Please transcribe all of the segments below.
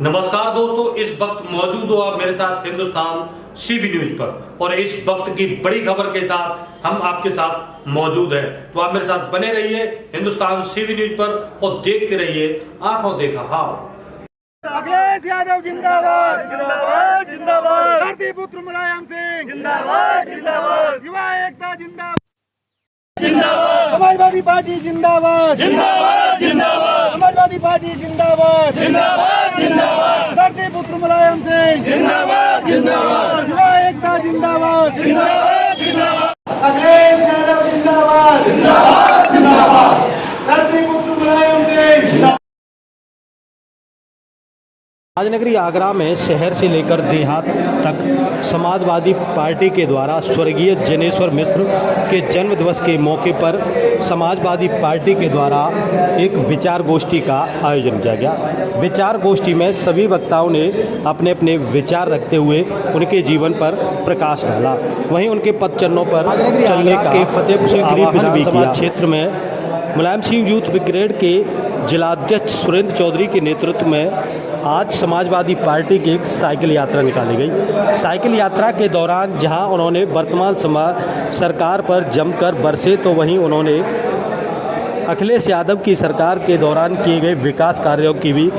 नमस्कार दोस्तों, इस वक्त मौजूद हो आप मेरे साथ हिंदुस्तान सीबी न्यूज पर और इस वक्त की बड़ी खबर के साथ हम आपके साथ मौजूद हैं। तो आप मेरे साथ बने रहिए हिंदुस्तान सीबी न्यूज पर और देखते रहिए आंखों देखा हाल। अखिलेश यादव जिंदाबाद जिंदाबाद जिंदाबाद। धरती पुत्र मुलायम सिंह जिंदाबाद जिंदाबाद। युवा एकता जिंदाबाद जिंदाबाद। समाजवादी पार्टी जिंदाबाद जिंदाबाद जिंदाबाद। समाजवादी पार्टी जिंदाबाद जिंदाबाद जिंदाबाद। धरती पुत्र मुलायम सिंह जिंदाबाद जिंदाबाद। युवा एकता जिंदाबाद जिंदाबाद जिंदाबाद। अखिलेश यादव जिंदाबाद जिंदाबाद जिंदाबाद। धरती पुत्र मुलायम सिंह। राजनगरी आगरा में शहर से लेकर देहात तक समाजवादी पार्टी के द्वारा स्वर्गीय जनेश्वर मिश्र के जन्म दिवस के मौके पर समाजवादी पार्टी के द्वारा एक विचार गोष्ठी का आयोजन किया गया। विचार गोष्ठी में सभी वक्ताओं ने अपने अपने विचार रखते हुए उनके जीवन पर प्रकाश डाला। वहीं उनके पदचिन्हों पर चलने का फतेहपुर विधानसभा क्षेत्र में मुलायम सिंह यूथ ब्रिगेड के जिलाध्यक्ष सुरेंद्र चौधरी के नेतृत्व में आज समाजवादी पार्टी की एक साइकिल यात्रा निकाली गई। साइकिल यात्रा के दौरान जहां उन्होंने वर्तमान सरकार पर जमकर बरसे, तो वहीं उन्होंने अखिलेश यादव की सरकार के दौरान किए गए विकास कार्यों की भी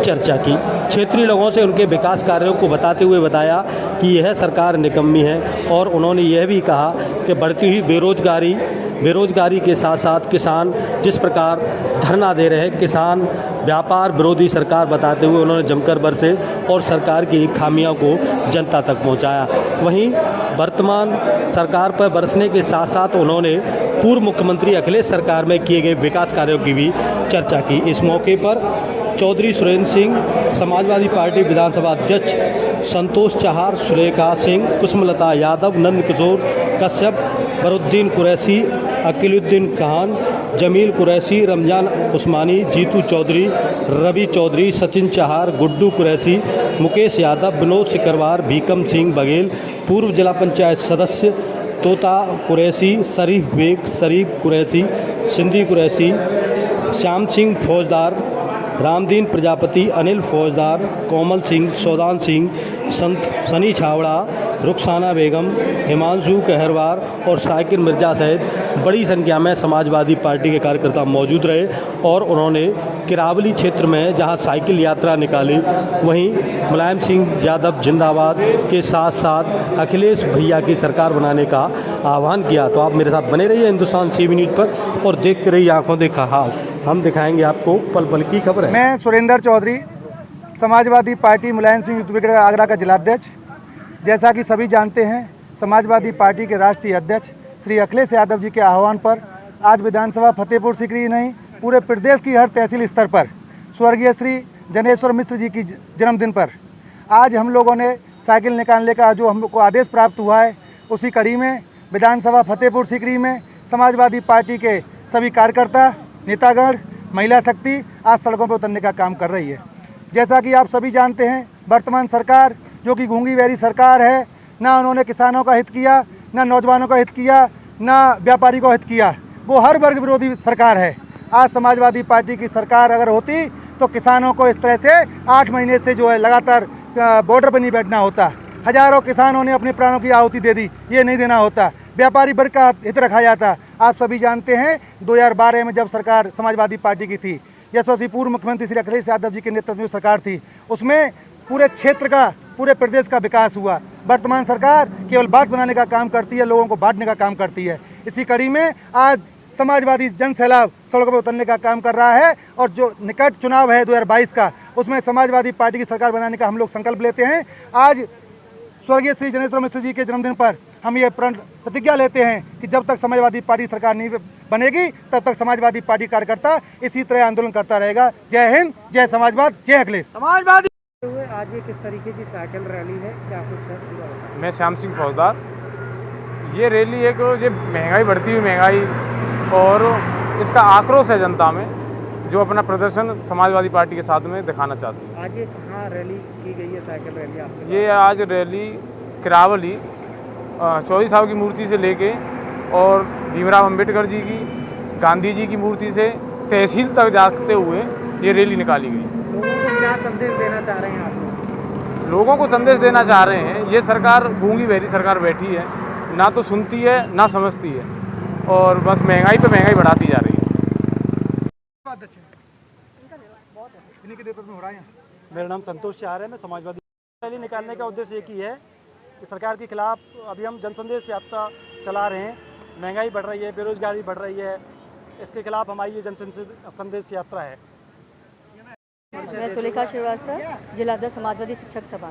चर्चा की। क्षेत्रीय लोगों से उनके विकास कार्यों को बताते हुए बताया कि यह सरकार निकम्मी है और उन्होंने यह भी कहा कि बढ़ती हुई बेरोजगारी के साथ साथ किसान जिस प्रकार धरना दे रहे हैं, किसान व्यापार विरोधी सरकार बताते हुए उन्होंने जमकर बरसे और सरकार की खामियों को जनता तक पहुंचाया। वहीं वर्तमान सरकार पर बरसने के साथ साथ उन्होंने पूर्व मुख्यमंत्री अखिलेश सरकार में किए गए विकास कार्यों की भी चर्चा की। इस मौके पर चौधरी सुरेंद्र सिंह, समाजवादी पार्टी विधानसभा अध्यक्ष संतोष चहार, सुलेखा सिंह, कुसुमलता यादव, नंद किशोर कश्यप, बरुद्दीन कुरैशी, अकीलुद्दीन खान, जमील कुरैशी, रमजान उस्मानी, जीतू चौधरी, रवि चौधरी, सचिन चहार, गुड्डू कुरैशी, मुकेश यादव, विनोद सिकरवार, भीकम सिंह बघेल, पूर्व जिला पंचायत सदस्य तोता कुरैशी, शरीफ बेग, शरीफ कुरैशी, सिंधी कुरैशी, श्याम सिंह फौजदार, रामदीन प्रजापति, अनिल फौजदार, कोमल सिंह, सौदान सिंह, सनी छावड़ा, रुखसाना बेगम, हिमांशु कहरवार और साकिर मिर्जा सहित बड़ी संख्या में समाजवादी पार्टी के कार्यकर्ता मौजूद रहे और उन्होंने किरावली क्षेत्र में जहां साइकिल यात्रा निकाली, वहीं मुलायम सिंह यादव जिंदाबाद के साथ साथ अखिलेश भैया की सरकार बनाने का आह्वान किया। तो आप मेरे साथ बने रहिए हिंदुस्तान सीबी न्यूज पर और देखते रहिए आंखों देखा हाल। हम दिखाएंगे आपको पल पल की खबर है। मैं Surendra Chaudhary, Samajwadi party Mulayam Singh youth brigade Agra का जिलाध्यक्ष। जैसा कि सभी जानते हैं, समाजवादी पार्टी के राष्ट्रीय अध्यक्ष श्री अखिलेश यादव जी के आह्वान पर आज विधानसभा फतेहपुर सीकरी नहीं पूरे प्रदेश की हर तहसील स्तर पर स्वर्गीय श्री जनेश्वर मिश्र जी की जन्मदिन पर आज हम लोगों ने साइकिल निकालने का जो हम लोग को आदेश प्राप्त हुआ है, उसी कड़ी में विधानसभा फतेहपुर सीकरी में समाजवादी पार्टी के सभी कार्यकर्ता, नेतागण, महिला शक्ति आज सड़कों पर उतरने का काम कर रही है। जैसा कि आप सभी जानते हैं, वर्तमान सरकार जो कि गूंगी बहरी सरकार है, ना उन्होंने किसानों का हित किया, ना नौजवानों का हित किया, ना व्यापारी को हित किया। वो हर वर्ग विरोधी सरकार है। आज समाजवादी पार्टी की सरकार अगर होती तो किसानों को इस तरह से 8 महीने से जो है लगातार बॉर्डर पर नहीं बैठना होता। हजारों किसानों ने अपने प्राणों की आहुति दे दी, ये नहीं देना होता। व्यापारी वर्ग का हित रखा जाता। आप सभी जानते हैं 2012 में जब सरकार समाजवादी पार्टी की थी, यशस्वी पूर्व मुख्यमंत्री श्री अखिलेश यादव जी के नेतृत्व में सरकार थी, उसमें पूरे क्षेत्र का, पूरे प्रदेश का विकास हुआ। वर्तमान सरकार केवल बात बनाने का काम करती है, लोगों को बांटने का काम करती है। इसी कड़ी में आज समाजवादी जन सैलाब सड़कों पर उतरने का काम कर रहा है और जो निकट चुनाव है 2022 का, उसमें समाजवादी पार्टी की सरकार बनाने का हम लोग संकल्प लेते हैं। आज स्वर्गीय श्री जनेश्वर मिश्र जी के जन्मदिन पर हम ये प्रतिज्ञा लेते हैं कि जब तक समाजवादी पार्टी सरकार नहीं बनेगी तब तक समाजवादी पार्टी कार्यकर्ता इसी तरह आंदोलन करता रहेगा। जय हिंद, जय समाजवाद, जय अखिलेश। समाजवादी आज ये किस तरीके की साइकिल रैली है, क्या कुछ? मैं श्याम सिंह फौजदार। ये रैली एक जो महंगाई, बढ़ती हुई महंगाई और इसका आक्रोश है जनता में, जो अपना प्रदर्शन समाजवादी पार्टी के साथ में दिखाना चाहती है। आज ये कहाँ रैली की गई है, साइकिल रैली आपकी? ये आज रैली किरावली चौधरी साहब की मूर्ति से लेके और भीमराव अंबेडकर जी की, गांधी जी की मूर्ति से तहसील तक जाते हुए ये रैली निकाली गई। लोगों को क्या क्या संदेश देना चाह रहे हैं आप लोग? लोगों को संदेश देना चाह रहे हैं, ये सरकार गूंगी बहरी सरकार बैठी है, ना तो सुनती है ना समझती है, और बस महंगाई पे महंगाई बढ़ाती जा रही है। मेरा नाम संतोष चार है। मैं समाजवादी रैली निकालने का उद्देश्य एक ही है कि सरकार के खिलाफ अभी हम जन संदेश यात्रा चला रहे हैं। महंगाई बढ़ रही है, बेरोजगारी बढ़ रही है, इसके खिलाफ हमारी ये जन संदेश यात्रा है। मैं सुलेखा श्रीवास्तव, जिला अध्यक्ष समाजवादी शिक्षक सभा।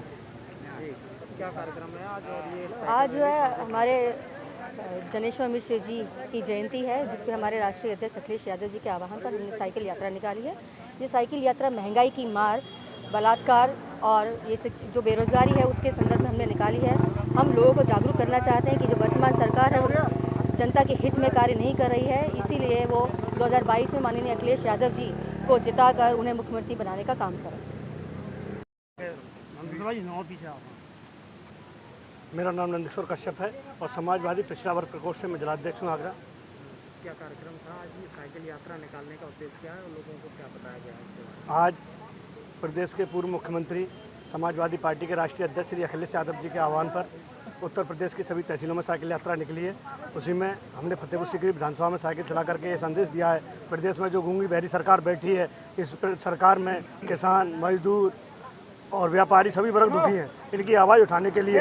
क्या कार्यक्रम है आज? और ये आज जो है हमारे जनेश्वर मिश्र जी की जयंती है, जिसपे हमारे राष्ट्रीय अध्यक्ष अखिलेश यादव जी के आह्वान पर हमने साइकिल यात्रा निकाली है। ये साइकिल यात्रा महंगाई की मार, बलात्कार और ये जो बेरोजगारी है उसके संदर्भ में हमने निकाली है। हम लोगों को जागरूक करना चाहते हैं कि जो वर्तमान सरकार है वो जनता के हित में कार्य नहीं कर रही है, इसीलिए वो 2022 में माननीय अखिलेश यादव जी को जिताकर उन्हें मुख्यमंत्री बनाने का काम करें। मेरा नाम नंदेश्वर कश्यप है और समाजवादी पिछड़ा वर्ग प्रकोष्ठ से मैं जिलाध्यक्ष हूँ आगरा। क्या कार्यक्रम था आज? ये साइकिल यात्रा निकालने का उद्देश्य क्या है और लोगों को क्या बताया गया है? आज प्रदेश के पूर्व मुख्यमंत्री समाजवादी पार्टी के राष्ट्रीय अध्यक्ष श्री अखिलेश यादव जी के आह्वान पर उत्तर प्रदेश की सभी तहसीलों में साइकिल यात्रा निकली है। उसी में हमने फतेहपुर सीकरी विधानसभा में साइकिल चला करके ये संदेश दिया है, प्रदेश में जो गूंगी बहरी सरकार बैठी है, इस सरकार में किसान, मजदूर और व्यापारी सभी वर्ग दुखी हैं। इनकी आवाज़ उठाने के लिए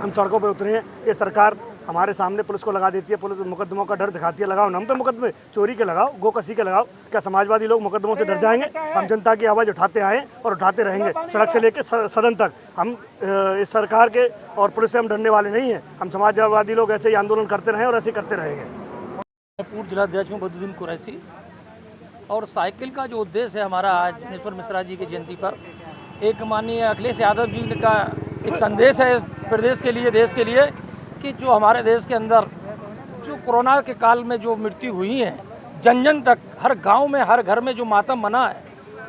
हम सड़कों पर उतरे हैं। ये सरकार हमारे सामने पुलिस को लगा देती है, पुलिस मुकदमों का डर दिखाती है। लगाओ हम पे मुकदमे, चोरी के लगाओ, गोकसी के लगाओ। क्या समाजवादी लोग मुकदमों से डर जाएंगे? हम जनता की आवाज़ उठाते आए और उठाते रहेंगे, सड़क से लेकर सदन तक। हम इस सरकार के और पुलिस से हम डरने वाले नहीं हैं। हम समाजवादी लोग ऐसे ही आंदोलन करते रहें और ऐसे करते रहेंगे। मैं पूर्व जिलाध्यक्ष हूँ बदरुद्दीन कुरैशी, और साइकिल का जो उद्देश्य है हमारा आज जनेश्वर मिश्रा जी की जयंती पर एक माननीय अखिलेश यादव जी का एक संदेश है इस प्रदेश के लिए, देश के लिए, कि जो हमारे देश के अंदर जो कोरोना के काल में जो मृत्यु हुई है, जन जन तक, हर गांव में, हर घर में जो मातम मना है,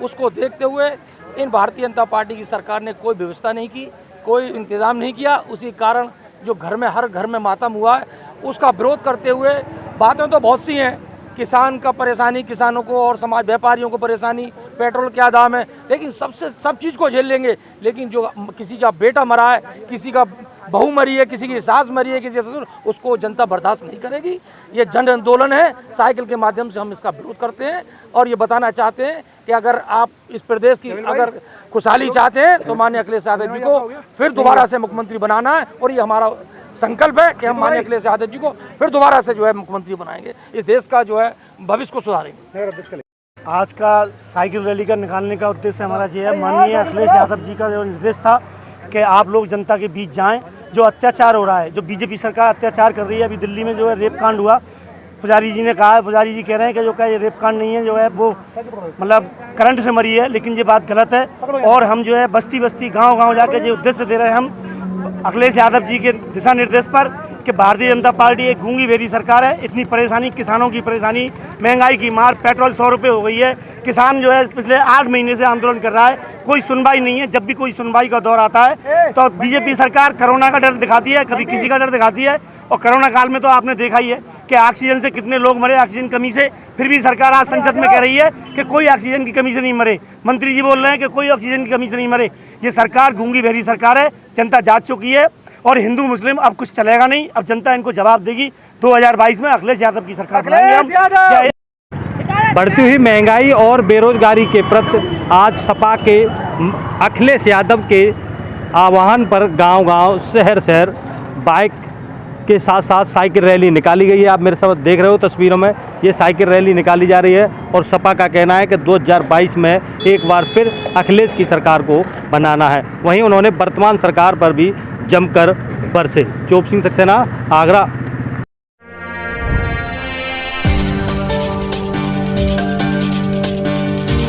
उसको देखते हुए इन भारतीय जनता पार्टी की सरकार ने कोई व्यवस्था नहीं की, कोई इंतज़ाम नहीं किया। उसी कारण जो घर में, हर घर में मातम हुआ है, उसका विरोध करते हुए बातें तो बहुत सी हैं। किसान का परेशानी, किसानों को और समाज व्यापारियों को परेशानी, पेट्रोल क्या दाम है, लेकिन सब चीज़ को झेल लेंगे। लेकिन जो किसी का बेटा मरा है, किसी का बहू मरी है, किसी की सास मरी है, किसी ससुर, उसको जनता बर्दाश्त नहीं करेगी। ये जन आंदोलन है, साइकिल के माध्यम से हम इसका विरोध करते हैं और ये बताना चाहते हैं कि अगर आप इस प्रदेश की अगर खुशहाली चाहते हैं तो माननीय अखिलेश यादव जी को फिर दोबारा से मुख्यमंत्री बनाना है, और ये हमारा संकल्प है कि हम माननीय अखिलेश यादव जी को फिर दोबारा से जो है मुख्यमंत्री बनाएंगे, इस देश का जो है भविष्य को सुधारेंगे। आज का साइकिल रैली का निकालने का उद्देश्य हमारा ये है, माननीय अखिलेश यादव जी का जो निर्देश था कि आप लोग जनता के बीच जाएं। जो अत्याचार हो रहा है, जो बीजेपी सरकार अत्याचार कर रही है, अभी दिल्ली में जो है रेप कांड हुआ, पुजारी जी ने कहा, पुजारी जी कह रहे हैं कि जो क्या ये रेप कांड नहीं है, जो है वो मतलब करंट से मरी है, लेकिन ये बात गलत है। और हम जो है बस्ती बस्ती, गाँव गाँव जाके जो उद्देश्य दे रहे हैं हम अखिलेश यादव जी के दिशा निर्देश पर कि भारतीय जनता पार्टी एक गूंगी बहरी सरकार है। इतनी परेशानी, किसानों की परेशानी, महंगाई की मार, पेट्रोल 100 रुपये हो गई है। किसान जो है पिछले 8 महीने से आंदोलन कर रहा है, कोई सुनवाई नहीं है। जब भी कोई सुनवाई का दौर आता है तो बीजेपी सरकार कोरोना का डर दिखाती है, कभी किसी का डर दिखाती है। और कोरोना काल में तो आपने देखा ही है कि ऑक्सीजन से कितने लोग मरे, ऑक्सीजन कमी से। फिर भी सरकार आज संसद में कह रही है कि कोई ऑक्सीजन की कमी से नहीं मरे। मंत्री जी बोल रहे हैं कि कोई ऑक्सीजन की कमी से नहीं मरे। ये सरकार गूंगी बहरी सरकार है, जनता जाग चुकी है। और हिंदू मुस्लिम अब कुछ चलेगा नहीं, अब जनता इनको जवाब देगी। 2022 में अखिलेश यादव की सरकार बनाएंगे हम। बढ़ती हुई महंगाई और बेरोजगारी के प्रति आज सपा के अखिलेश यादव के आह्वान पर गांव-गांव, शहर-शहर बाइक के साथ साथ साइकिल रैली निकाली गई है। आप मेरे साथ देख रहे हो तस्वीरों में, ये साइकिल रैली निकाली जा रही है और सपा का कहना है कि 2022 में एक बार फिर अखिलेश की सरकार को बनाना है। वहीं उन्होंने वर्तमान सरकार पर भी जमकर बरसे। चोप सिंह सक्सेना, आगरा।